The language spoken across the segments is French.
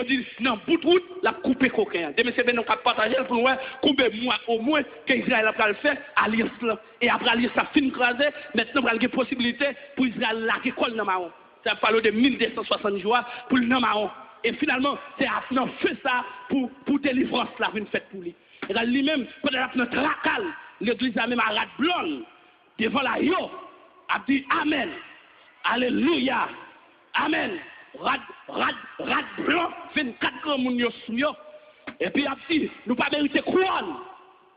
dit, non, bout de route, la couper coquin. Demain, c'est bien, nous avons partagé pour nous, couper moi, au moins, qu'Israël a le faire, alliance là. Et après, alliance, ça finit crasé. Maintenant, il y a une possibilité pour Israël là, qui colle dans Maron. Ça parle de 1260 jours pour le Maron. Et finalement, c'est à fait ça pour délivrance là, une fête pour lui. Et là, lui-même, pendant notre racal, l'église a même à rat blonde, devant la yo, a dit Amen. Alléluia. Amen. Rad blanc, 24 grands moun yo sou yo. Et puis, a dit, nous pas mériter couronne.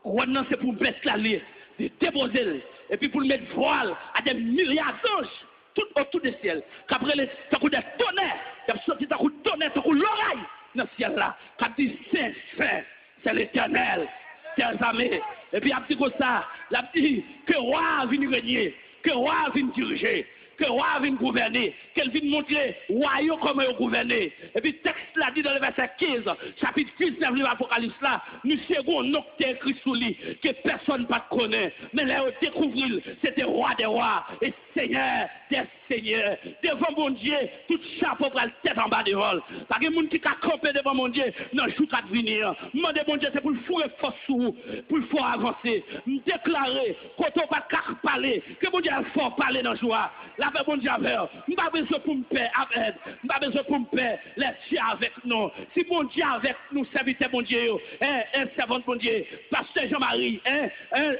Couronne, non, c'est pour mettre la liée, de déposer. Et puis, pour mettre voile à des milliards d'anges, tout autour du ciel. Qu'après, ça coûte des tonnerres. Il y a sorti, ça coûte tonnerre, ça coûte l'oreille dans le ciel là. Qu'a dit, c'est l'éternel, tes amis. Et puis, a dit comme ça, il a dit que roi vienne régner, que roi vienne diriger. Que roi vienne gouverner, qu'elle vienne montrer royaume comment il gouverner. Et puis, texte là dit dans le verset 15, chapitre 19 de l'Apocalypse là, nous savons un qui est écrit sous lui, que personne ne connaît. Mais là, on découvre, c'était roi des rois et seigneur des seigneurs. Devant mon Dieu, tout chapeau pour la tête en bas de vol. Parce que les gens qui ont campé devant mon Dieu, non, je suis venir. Mon Dieu, c'est pour le fourrer force sous, pour le faire avancer. Me déclarer, quand on va parler, que mon Dieu a fort parler dans la joie. La paix, mon Dieu, avec. Je n'ai pas besoin pour me paix avec. Je n'ai pas besoin pour me paix. Les dieux avec nous. Si mon Dieu avec nous, serviteur mon Dieu, un servant mon Dieu, pasteur Jean-Marie,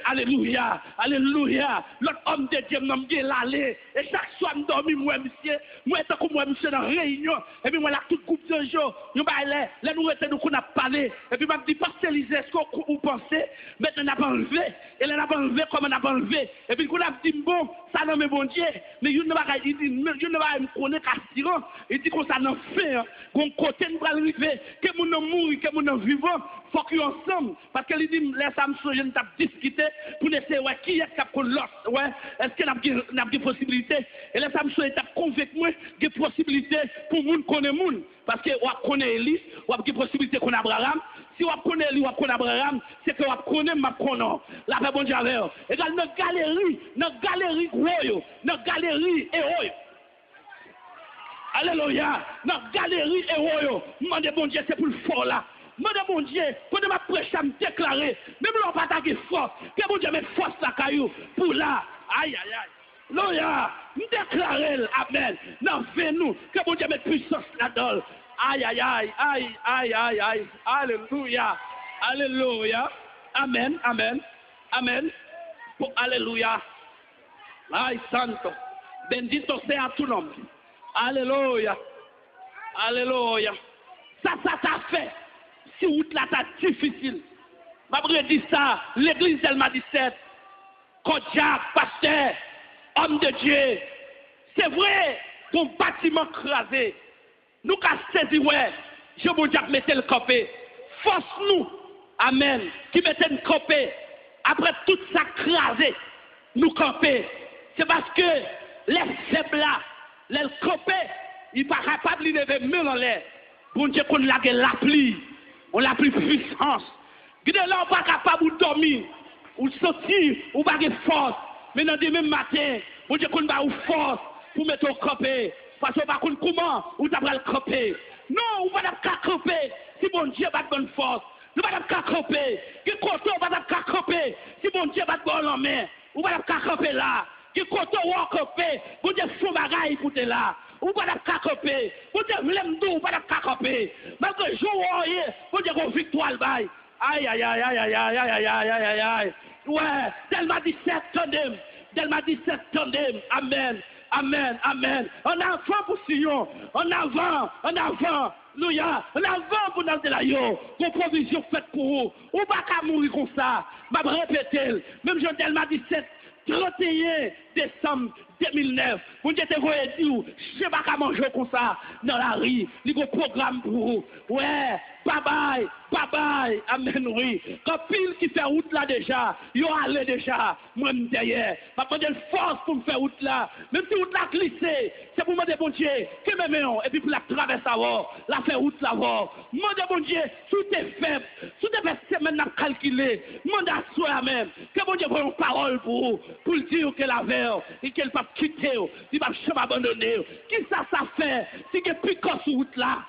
alléluia, alléluia. L'autre homme de Dieu m'a dit l'aller. Et chaque soir, je dormi, moi, monsieur, dans la réunion. Et puis, moi, là, tout groupe de jours, nous, là, nous, nous, a parlé. Et puis, m'a dit, pasteur Lisée, est-ce que vous pensez? Maintenant, on n'a pas enlevé. Et là, on n'a pas enlevé comme on n'a pas enlevé. Et puis, on a dit, bon, ça, non, mais bon Dieu. Mais, il ne va pas me connaître qu'aspirant. Il dit qu'on ça n'en fait. Qu'on côté nous va arriver. Que mon nom mourir, que mon nom vivant. Faut qu'ils ensemble. Parce qu'il dit, laisse ça me songer, nous avons discuté pour essayer, ouais, qui est-ce qui a l'autre? Ouais, est-ce qu'il y a des possibilités? Et laisse ça me songer, tu as convaincu moi, des possibilités pour moun connaître moun. Parce que, on connaît Élie, on a des possibilités qu'on a Abraham. Si on connaît Élie, on connaît Abraham, c'est que on connaît ma connaît. La paix bon Dieu avec. Et dans notre galerie, gros, notre galerie, héros. Alléluia. Notre galerie, héros. Demandez bon Dieu, c'est pour le fort là. Demandez bon Dieu, quand je prêche à me déclarer, même si on pas attaquer force, que bon Dieu met force la caillou pour là. Aïe, aïe, aïe. Alléluia. Nous déclarer, amen. Non, fais-nous, que bon Dieu met puissance là-dedans. Aïe, aïe, aïe, aïe, aïe, aïe, aïe. Alléluia. Alléluia. Amen, amen, amen. Oh, alléluia. Aïe, santo. Bendito sea tu nombre. Alléluia. Alléluia. Ça fait. Si route là, c'est difficile. Je dit ça, l'église d'Elma 17, Kodjak, pasteur, homme de Dieu. C'est vrai, ton bâtiment crasé. Nous avons saisi, ouais, je vous dis, mettez le copé. Force-nous, amen, qui mettez le copé. Après tout ça crasé, nous camper. C'est parce que les faibles là, les copé, ils ne sont pas capables de lever mieux en l'air. Bon Dieu, qu'on a la pluie, on a plus puissance. Là, on n'est pas capable de dormir, ou sortir, ou pas de force. Mais dans le même matin, bon Dieu, qu'on a une force pour mettre au copé. Parce qu'on ne sait pas comment on va le camper. Non, on ne va pas camper si bon Dieu va de bonne force. On ne va pas camper. Qui côté on va pas camper si bon Dieu va de bonne main. On ne va pas camper là. Qui côté on va camper. Bon Dieu font bagaille pour te là. On ne va pas camper. Bon Dieu l'aime d'où on va pas camper. Malgré jour bon Dieu qu'on victoire le bail. Aïe aïe aïe aïe aïe aïe aïe aïe aïe aïe. Ouais, Delma 17 tandem. Delma 17 tandem. Amen. Amen, amen. En avant pour Sion, en avant, Alléluia, en avant pour nous de la yo, vos provisions faites pour vous. Ou pas qu'à mourir comme ça. Je vais répéter, même Jean Delma 17, 31 décembre 2009, vous dites, vous dire, je ne sais pas comment manger comme ça dans la rue, il y a un programme pour vous. Ouais, bye bye, amen, oui. Quand pile qui fait route là déjà, il y a allé déjà, moi derrière. Je vais demander force pour me faire route là. Même si route là glissée, c'est pour me demander bon Dieu, que me met et puis pour la traverser avant, la faire route là avant. Demandez bon Dieu, tout est faible, tout est semaine à calculer. Demandez à soi même, que bon Dieu prenne une parole pour vous, pour dire que la verre, et qu'elle va quitter, il va jamais abandonner. Qui ça fait? Si que plus sur route là,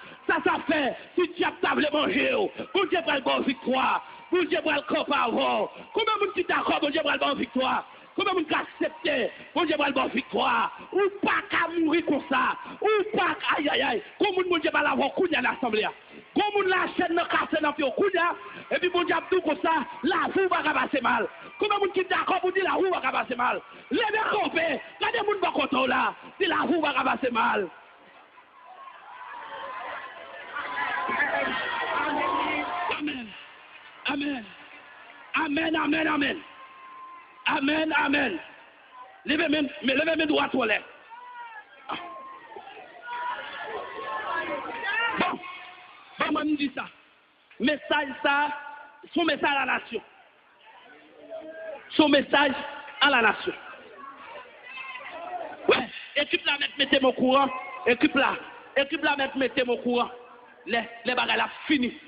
ça fait, si tu as table manger, bon Dieu va le bon victoire, bon Dieu va le camp avant, combien de monde qui d'accord, bon Dieu va le bon victoire, combien de monde qui accepte, bon Dieu va le bon victoire, ou pas qu'à mourir comme ça, ou pas aïe aïe aïe, combien de monde va l'avoir coup à l'assemblée, combien de la chaîne de casse dans le coup, et puis bon Dieu tout comme ça, la roue va passer mal, combien de monde qui d'accord pour dire la roue va passer mal, levez campé, quand des monde va content là, si la roue va passer mal. Amen. Amen. Amen, amen, amen. Amen, amen. Levez mes doigts à l'air. Bon, moi, je dis ça. Message, ça, son message à la nation. Son message à la nation. Ouais, équipe là, mettez mon courant. Équipe là, mettez mon courant. Les bagages là fini.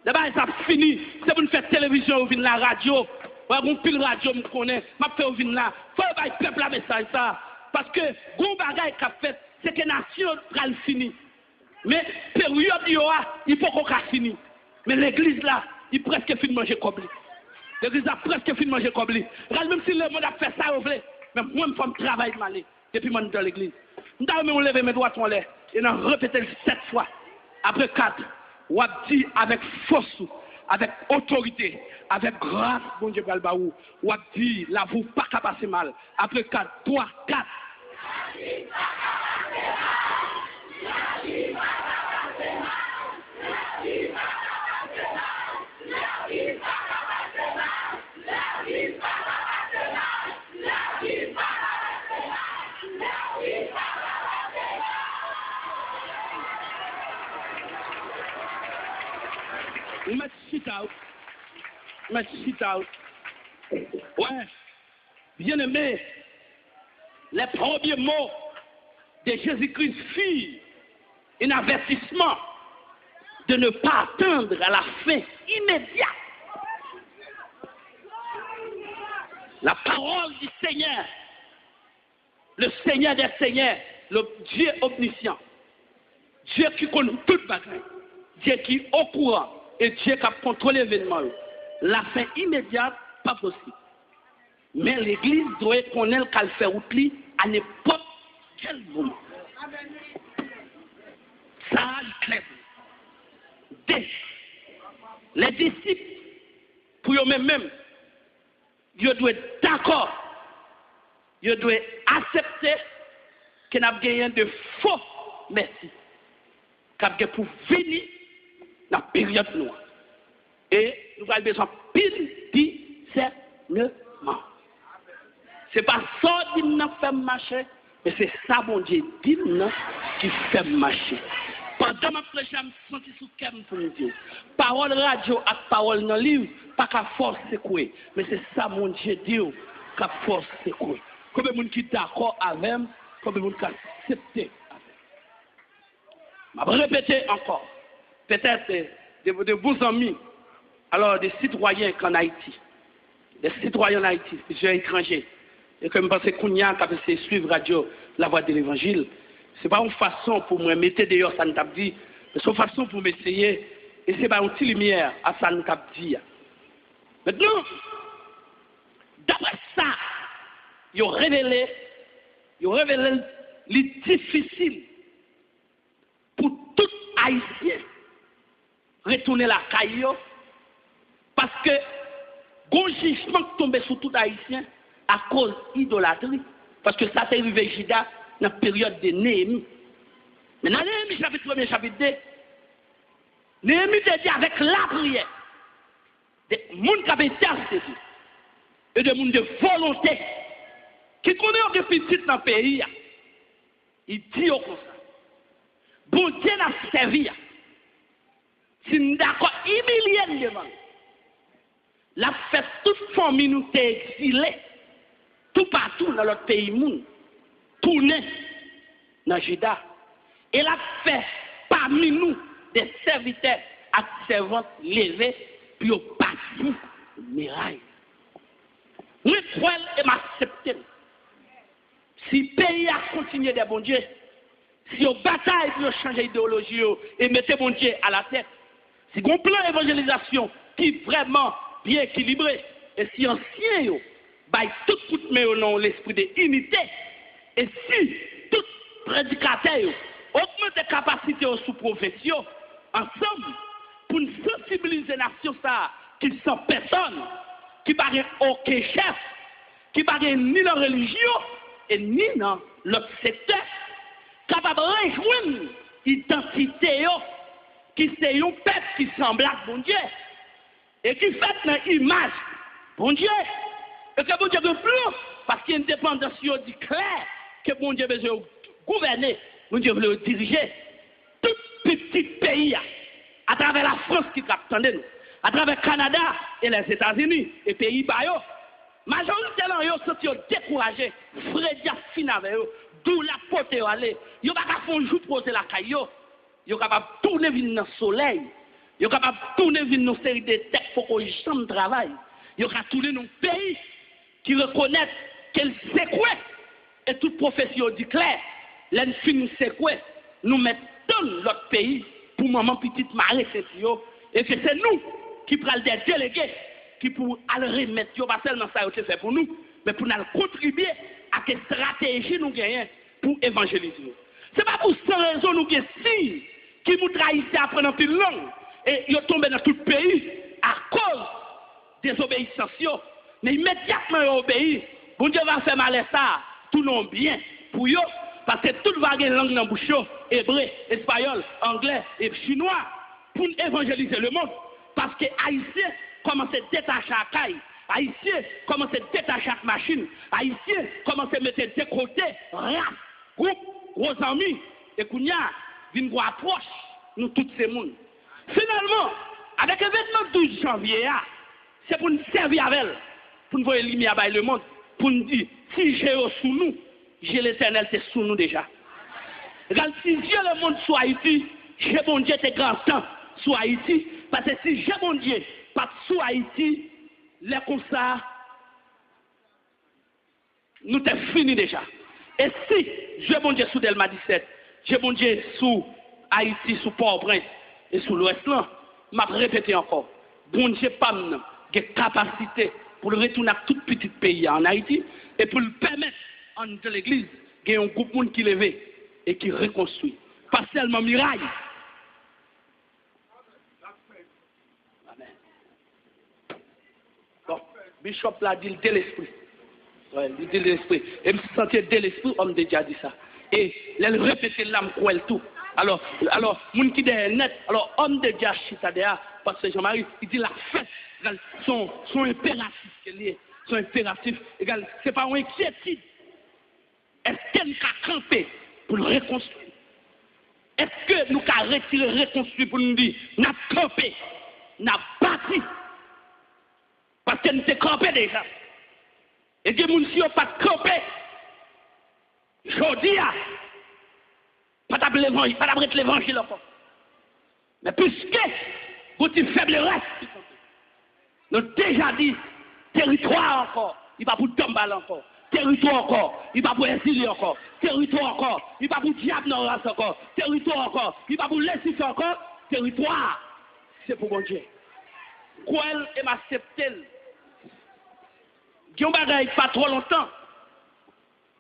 Les bagages ça fini. C'est pour nous faire télévision ou la radio. Ouais, on pile radio me connaît. M'a fait ou là. Faut pas peuple la message ça parce que gon bagages qu'a fait c'est que nation va le fini. Mais période il faut qu'on fini. Mais l'église là, il presque fini manger comme lui. L'église a presque fini manger comme lui. Même si le monde a fait ça, mais moi je fais un travail de malé depuis mon dans l'église. Nous avons levé mes doigts en l'air. Et nous avons répété 7 fois. Après 4, on a dit avec force, avec autorité, avec grâce, bon Dieu, Balbaou. On a dit, la vous pas qu'à passer mal. Après 4, 3, 4. Let's sit out. Ouais, bien aimé, les premiers mots de Jésus-Christ furent un avertissement de ne pas attendre à la fin immédiate. La parole du Seigneur, le Seigneur des Seigneurs, le Dieu omniscient, Dieu qui connaît toute bagaille, Dieu qui est au courant et Dieu qui a contrôlé l'événement. La fin immédiate, pas possible. Mais l'Église doit connaître qu'elle fait outils à n'importe quel moment. Ça, c'est clair. Les disciples, pour eux-mêmes, ils doivent être d'accord. Ils doivent accepter qu'il y a gagné de faux merci. Qu'il pour venir dans la période noire. Et nous avons besoin de pile discernement. Ce n'est pas ça qui nous fait marcher, mais c'est ça, mon Dieu, qui fait marcher. Pendant ma flèche, je me sens sous le pour nous dire. Parole radio et parole dans le livre, pas qu'à force secouer. Mais c'est ça, mon Dieu, Dieu, qu'à force secouer. Combien de gens qui sont d'accord avec, combien de gens qui acceptent avec. Je vais répéter encore. Peut-être de vos amis, alors des citoyens en Haïti. Des citoyens en Haïti, des jeunes étrangers. Et comme je pense qu'on y a qui suivre radio, la voix de l'évangile, ce n'est pas une façon pour me mettre dehors, ça nous t'a dit, mais c'est une façon pour m'essayer, et ce n'est pas une petite lumière à ça nous t'a dit. Maintenant, d'après ça, ils ont révélé les difficiles pour tout Haïtien retourner la caillou, parce que le jugement qui tombe sur tout Haïtien à cause d'idolâtrie, parce que ça s'est arrivé Jida dans la période de Néhémie. Mais dans Néhémie chapitre 1, chapitre 2, Néhémie te dit avec la prière, des gens qui avaient été et des gens de volonté, qui connaissent des petites dans le pays, il dit comme ça. Bon Dieu n'a servi. Si nous d'accord, humilié devant. La fait toute famille nous exilée, tout partout dans notre pays, tourner dans Juda. Et la fait parmi nous des serviteurs et servantes levés, puis au parti miraille. Nous croyons et m'acceptons. Si le pays a continué de bon Dieu, Si on bataille pour changer l'idéologie et mettez mon Dieu à la tête, si on plan d'évangélisation qui est vraiment bien équilibré, et si ancien, baille tout coup de main au nom l'esprit d'unité, et si tout prédicateur augmente les capacités sous profession, ensemble, pour nous sensibiliser la nation, qui sont personnes, qui ne parlent aucun chef, qui ne parlent ni dans la religion, et ni dans l'autre secteur, capable de rejoindre l'identité qui c'est un peuple qui semble à bon Dieu et qui fait dans l'image bon Dieu et que bon Dieu veut plus parce qu'il y a une dépendance dit clair que bon Dieu veut gouverner, bon Dieu veut diriger tout petit pays à travers la France qui capte nous, à travers le Canada et les États-Unis et Pays-Bas. Majorité là yo senti découragé, Frédia fin avec eux, d'où la porte aller. Yo pas capable font jour poser la caillou. Yo capable tourner vinn dans le soleil. Yo capable tourner vinn dans série de têtes pour qu'on chambre travail. Yo capable tourner dans pays qui reconnaît qu'elle sait quoi et toute profession dit clair, l'enfin c'est quoi nous mettons l'autre pays pour maman petite marée c'est yo et que c'est nous qui prenons des délégués qui pour aller remettre, pas seulement ça a fait pour nous, mais pour nous contribuer à quelle stratégie nous gagnons pour évangéliser. Ce n'est pas pour cette raison nous gagnons si qui nous trahissent après un peu long et ils tombent dans tout le pays à cause des obéissances. Mais immédiatement ils obéissent, bon Dieu va faire mal à ça, tout non bien pour eux, parce que toute vague langue dans la bouche, hébreu, espagnol, anglais et chinois, pour évangéliser le monde. Parce que Haïtiens commencent à détacher à caille, Haïtiens commencent à détacher à machine, Haïtiens commencent à mettre de côté, race, groupe, gros amis, et qu'on y a une approche, nous tous ces mondes. Finalement, avec l'événement 12 janvier, c'est pour nous servir avec elle, pour nous voir lumière dans le monde, pour nous dire, si j'ai sous nous, j'ai l'éternel, c'est sous nous déjà. Regarde, si Dieu le monde soit Haïti, j'ai bon Dieu, t'es grand temps sur Haïti, parce que si j'ai mon Dieu, pas sous Haïti, les comme ça, nous t'es fini déjà. Et si j'ai mon Dieu sous Delma 17, j'ai mon Dieu sous Haïti, sous Port-au-Prince et sous l'Ouest, là, m'a répété encore, bon Dieu pas de capacité pour le retourner à tout petit pays en Haïti et pour le permettre en de l'église, qu'il y ait un groupe de monde qui lève et qui reconstruit. Pas seulement miraille. Bon, Bishop l'a dit de l'esprit. Ouais, il dit de l'esprit. Et je me sentais de l'esprit, on m'a déjà dit ça. Et elle répétait l'âme quoi tout. Alors, moun qui est net, alors, homme de Dieu chita derrière, parce que Jean-Marie, il dit la fête, son impératif, son impératif, égal, c'est pas une inquiétude. Est-ce qu'elle a campé pour le reconstruire? Est-ce que nous avons retiré, reconstruit pour nous dire, nous avons campé, nous avons bâti? Parce que nous sommes campés déjà. Et des gens qui n'ont pas campé, je dis, pas d'abréter l'évangile encore. Mais puisque vous êtes faible reste, nous avons déjà dit, territoire encore, il va pour tomber encore. Territoire encore, il va pour exiler encore. Territoire encore, il va pour diable non race encore. Territoire encore, il va pour laisser encore. Territoire, c'est pour bon Dieu. Quoi elle m'accepte. Il y a un bagage pas trop longtemps.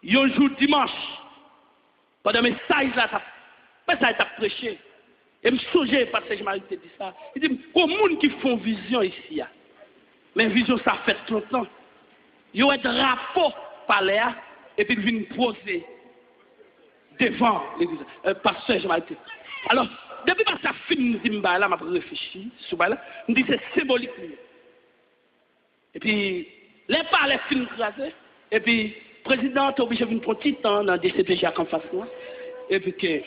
Il y a un jour dimanche. Pendant mes message là, ça a prêché. Et je me souviens parce que je m'arrête de dire ça. Il dit, au monde qui font vision ici, mais vision ça fait longtemps. Il y a un drapeau palais et puis il vient poser devant l'église. Pasteur, je m'arrête. Alors, depuis que ça finit, je me réfléchi sur ça. Je me dis c'est symbolique. Et puis, les palais finissent crasés. Et puis, le président est obligé de venir prendre un petit temps dans le DCPJ en face de moi. Et puis que.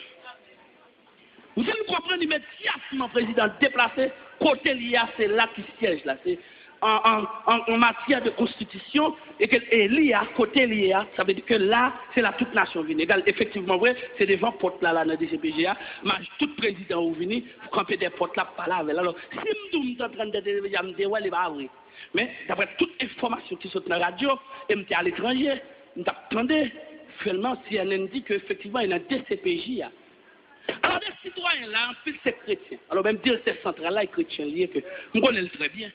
Vous allez comprendre immédiatement le président déplacé, côté l'IA, c'est là qui siège. Là. C'est en matière de constitution, et que l'IA, côté l'IA, ça veut dire que là, c'est la toute nation venue. Effectivement, vrai, c'est devant porte là, dans le DCPGA, mais tout président est venu, pour camper des portes là, pas là. Alors, si je suis en train de dire, je me dis, ouais, il va vrai. Mais d'après toute information qui sont dans la radio, et je suis à l'étranger, je m'attendais, actuellement, CNN dit qu'effectivement, il y a un DCPJ. Alors, les citoyens là, en plus, c'est chrétien. Alors, même dire que c'est central là, et chrétien lié, que nous connaissons très bien.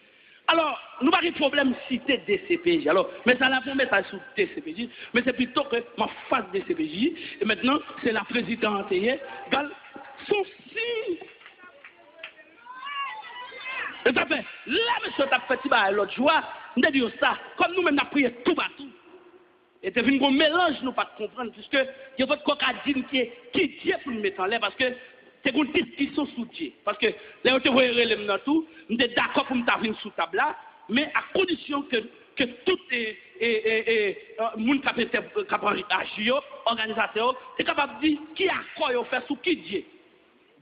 Alors, nous n'avons pas de problème de citer DCPJ. Alors, mais ça, là, pour mettre ça sur DCPJ, mais c'est plutôt que ma face DCPJ, et maintenant, c'est la présidente, son signe. Et ça fait, là, monsieur, t'as fait l'autre joie, nous dit ça, comme nous-mêmes, nous avons prié tout partout. Et c'est un mélange, nous pas comprendre, puisque il y a votre cocadine qui Dieu pour nous mettre en l'air, parce que c'est une discussion sous Dieu. Parce que là, on te voit dans tout, nous sommes d'accord pour nous venir sous table là, mais à condition que tout monde qui agir, organisateur, est capable de dire qui a quoi faire sous qui Dieu.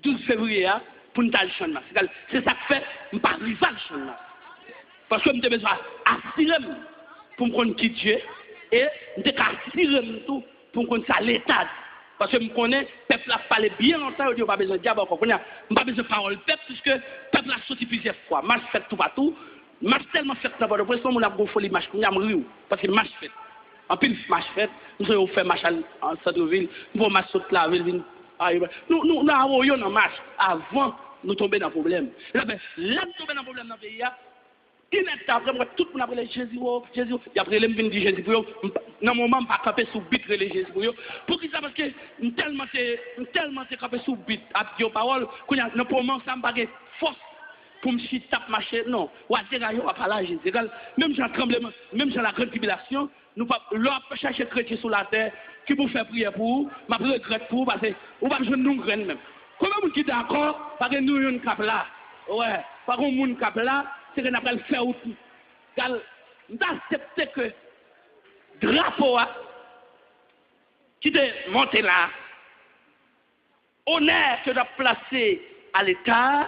12 février, pour nous aller au champ de masse. C'est ça que fait, je ne pas arriver au champ de masse. Parce que je besoin d'assurer pour me connaître qui Dieu. Et je suis assuré tout pour qu'on ça l'état. Parce que je connais, le peuple a parlé bien longtemps, il n'y a pas besoin de diable encore. Il n'y a pas besoin de parole peuple, puisque le peuple a sorti plusieurs fois. Marche fait tout partout. Marche tellement fait dans votre pression, on a beaucoup de marche, on a rio. Parce que marche fait. En plus, marche fait. Nous avons fait marche en centre-ville. Nous avons marche sur la ville. Nous avons eu une marche avant nous tomber dans le problème. Là, nous tombons dans le problème dans le pays. Après, tout le monde a pris Jésus, Jésus. Et après, les gens disent Jésus pour eux. Dans le moment, je ne pas camper sous bite les Jésus pour eux. Pour qui ça? Parce que tellement c'est camper sous bite à Dieu parole, qu'on a dans le moment, ça me pas force pour me chiter marcher. Non, ou à dire, on va pas là, Jésus. Même dans le tremblement, même dans la grande tribulation, nous pas chercher chrétien sur la terre qui pour faire prière pour vous, ma regrette pour vous, parce que vous ne pouvez pas nous graine même. Comment vous êtes d'accord? Parce que nous, nous cap là. Ouais, par contre, nous, cap là. C'est qu'on appelle faire tout. Car nous acceptons que drapeau qui est monté là, honneur que doit placer à l'État,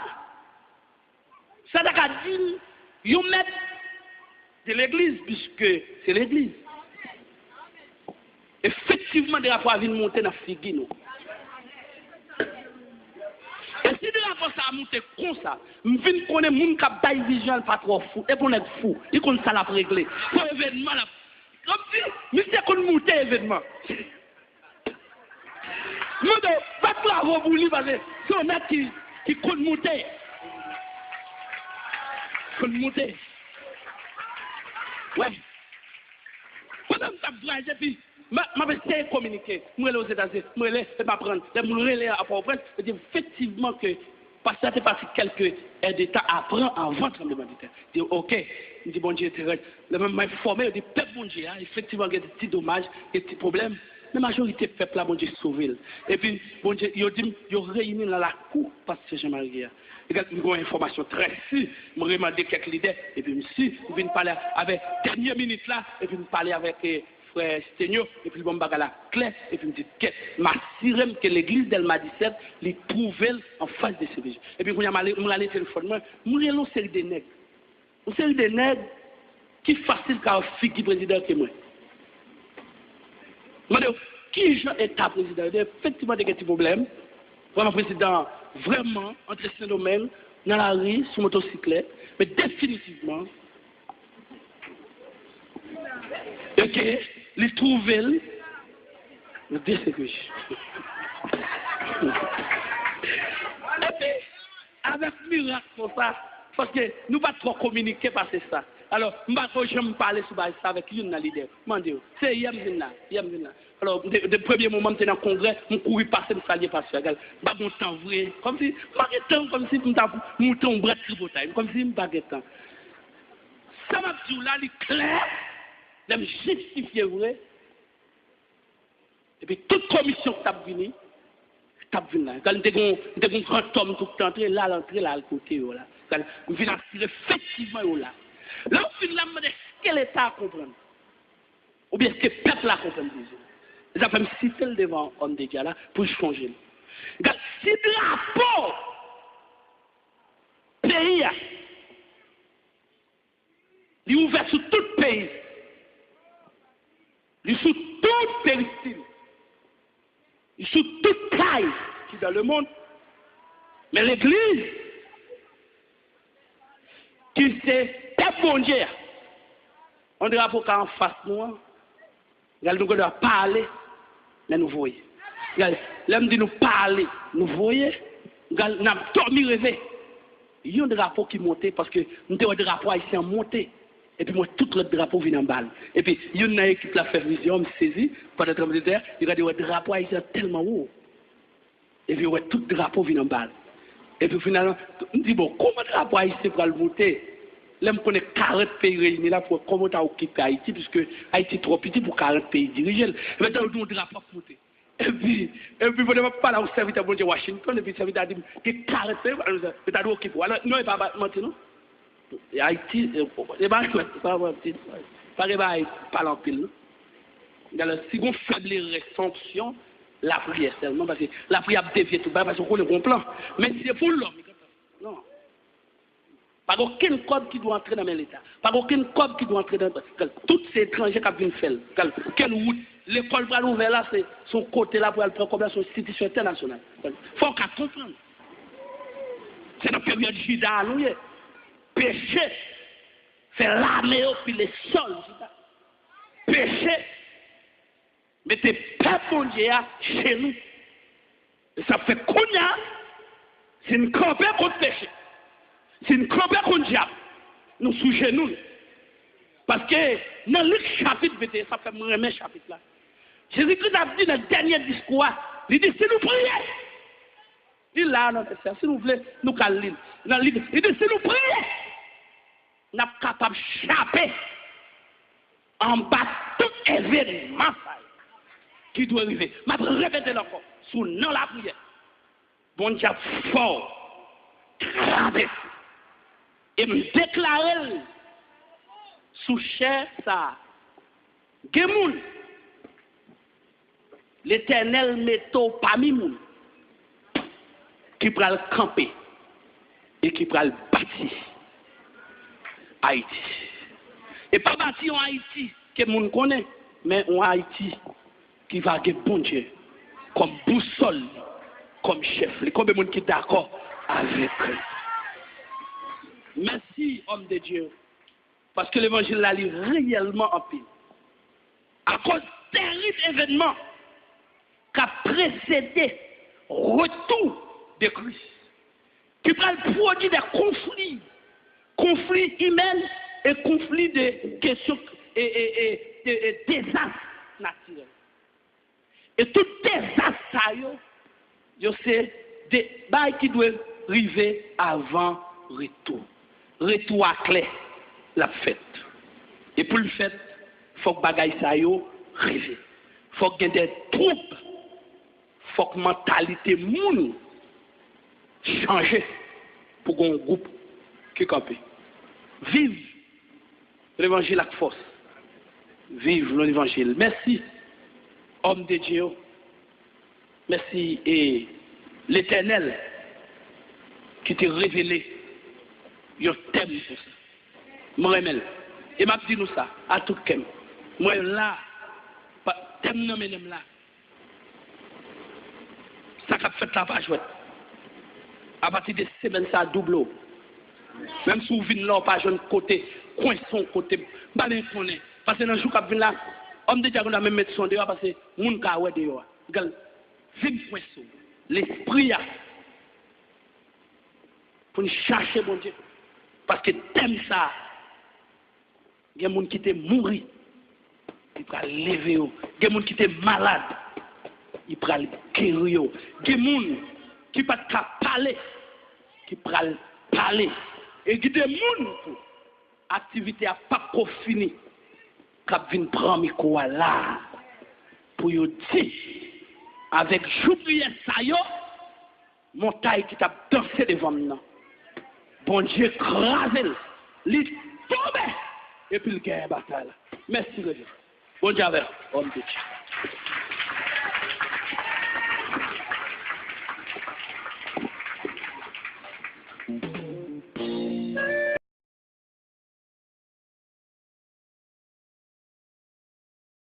ça doit dire, vous mettez de l'église, puisque c'est l'église. Effectivement, des rapports viennent monter dans la figure. Et si de la force a monté comme ça, je viens connaître les gens qui ont des vision pas trop fou, et pour être fou, ils connaissent ça la régler. Pour l'événement là, comme si, monsieur qu'on monte l'événement. Nous devons pas travailler pour lui parce que c'est un acte qui compte monter. Compte monter. Ouais. Pendant que tu as et puis, je vais essayer de communiquer. Je vais aux États-Unis, je vais apprendre, je vais à Port-au-Prince. Je dis effectivement que, parce que ça fait partie de quelques aides d'État apprend avant le tremblement de terre. Je dis ok, je dis bon Dieu, le même informé, je dis peuple bon Dieu, effectivement, il y a des petits dommages, des petits problèmes. Mais la majorité du peuple là, bon Dieu, sauver. Et puis, bon Dieu, il dit, il réuni dans la cour, parce que Jean-Marie. Il y a une information très sûre. Je me demandé quelques leaders. Et puis, je viens parler avec dernière minute là. Et puis, je parler avec frère Seigneur. Et puis, je me la clé. Et puis, je me dis que m'assurer que l'église d'Elma 17 les trouve en face de CBJ. Et puis, quand je me allé téléphone, je me une série de nègres. Une série de nègres qui facile car fille qui président que moi. Je me dis, qui est ta président? Effectivement, il y a des petits problèmes. Vraiment, président, vraiment, entre ces domaines, dans la rue, sur motocyclette, mais définitivement, ok, les trouver, le DCPJ. Avec miracle comme ça, parce que nous ne pouvons pas trop communiquer parce que ça. Alors, je ne vais pas parler sur ça avec une leader. C'est Yamzina. Alors, le premier moment, j'étais dans le congrès, je courais passer, je saluer passer. Je pas mon temps vrai. Comme si, comme si je montais un bras de tripotaille. Comme si je ne temps. Ça m'a dit là, il est clair, je me justifier vrai. Et puis, toute commission qui est venue, quand je suis un grand homme tout le temps, là, l'entrée, là, le côté, là. Je viens assurer effectivement, là. Là, on finit là, je me dis, est-ce que l'État comprend? Ou bien est-ce que le peuple a compris? Ça fait me citer le devant homme de Dieu là pour changer. Regarde, si drapeau pays, il est ouvert sur tout le pays. Il est sur toute péristyle. Il est sur toute taille qui est dans le monde. Mais l'église, qui c'est peuple bon Dieu, on drapeau qu'en face nous, nous devons parler Mais nous voyons. L'homme dit nous parler, nous voyons. Nous avons dormi rêvé. Il y a un drapeau qui montait parce que nous avons un drapeau haïtien monté. Et puis moi, tout le drapeau vient en balle. Et puis, il y a une équipe qui a fait vision, me saisit, pendant le tremblement de terre, il y a un drapeau haïtien tellement haut. Et puis, tout le drapeau vient en balle. Et puis finalement, on dit, bon, comment le drapeau haïtien va le monter? Là, on connaît 40 pays réunis là pour comment tu as occupé Haïti, puisque Haïti est trop petit pour 40 pays dirigés. Et maintenant, on a un drapeau monter. Et puis, on ne pas là au serviteur de Washington, et puis le serviteur a dit, que 40 pays, mais tu as occupé. Alors, non, il ne va pas mentir, non? Haïti, c'est pas en pile. Si on fait résomption, la prière seulement, parce que la prière a dévié tout bas, parce qu'on a un plan. Mais c'est pour l'homme. Non. Pas aucun code qui doit entrer dans l'État. Pas aucun code qui doit entrer dans tous ces étrangers qui viennent faire. Quelle route, l'école va l'ouvrir là, c'est son côté là pour aller prendre comme son institution internationale. Il faut qu'on comprenne. C'est dans la période Jida, nous. Péché, c'est l'armée puis les sols. Péché, mettez peuple Dieu chez nous. Et ça fait qu'on a, c'est une campagne contre péché. C'est une campagne contre diable. Nous sous genoux. Parce que dans le chapitre, ça fait mon premier chapitre là. Jésus-Christ a dit dans le dernier discours, il dit, si nous prions, il là, si nous voulons, nous calons. Il dit, si nous prions, nous sommes capables de chapper en bas tout événement qui doit arriver. Je vais répéter encore, sous non la prière. Bon Dieu fort, traversé, et me déclarer sous chair ça. Gemoun, l'Éternel metto parmi nous qui prend le camper et qui prend le bâtir. Haïti. Et pas bâti en Haïti que moun connaît, mais en Haïti qui va avoir bon Dieu comme boussole, comme chef. Combien de monde qui est d'accord avec eux? Merci, homme de Dieu, parce que l'évangile l'a lu réellement en pile. À cause de terrible événement qui a précédé le retour de Christ, qui va le produire des conflits humains et conflits de questions et désastres naturels. Et tout désastre, c'est des bails qui doivent arriver avant retour. Retour à clé, la fête. Et pour le fait, il faut que bagaille ça arrive. Il faut qu'il y ait des troupes. Il faut que la mentalité moun change pour un groupe qui campe. Vive l'évangile avec force. Vive l'évangile. Merci, homme de Dieu. Merci, et l'Éternel qui t'a révélé un thème pour ça. Moi, remel. Et m'a dit nous ça, à tout le monde. Moi, là, thème non, mais là. Ça a fait la page. À partir de semaine, ça double. Même si vous venez là, pas jeune côté, coin son côté, pas d'infoné. Parce que dans le jour où vous là, homme de Dieu, on a même mettre son dehors parce que moun ka ouais dehors. Regarde, vive coin son. L'esprit a. Pour nous chercher mon Dieu. Parce que t'aimes ça. Il y a des gens qui étaient morts. Ils peuvent lever. Il y a des gens qui étaient malades. Ils peuvent guérir. Il y a des gens qui ne peuvent pas parler. Qui peuvent parler. Et il y a des gens qui l'activité n'a pas fini. Qui viennent prendre micro là. Pour dire avec j'oublie ça, montagne qui t'a dansé devant nous. Bon Dieu, crasé, il tombe, et puis il gagne la bataille. Merci, Dieu. Bon Dieu, homme de Dieu.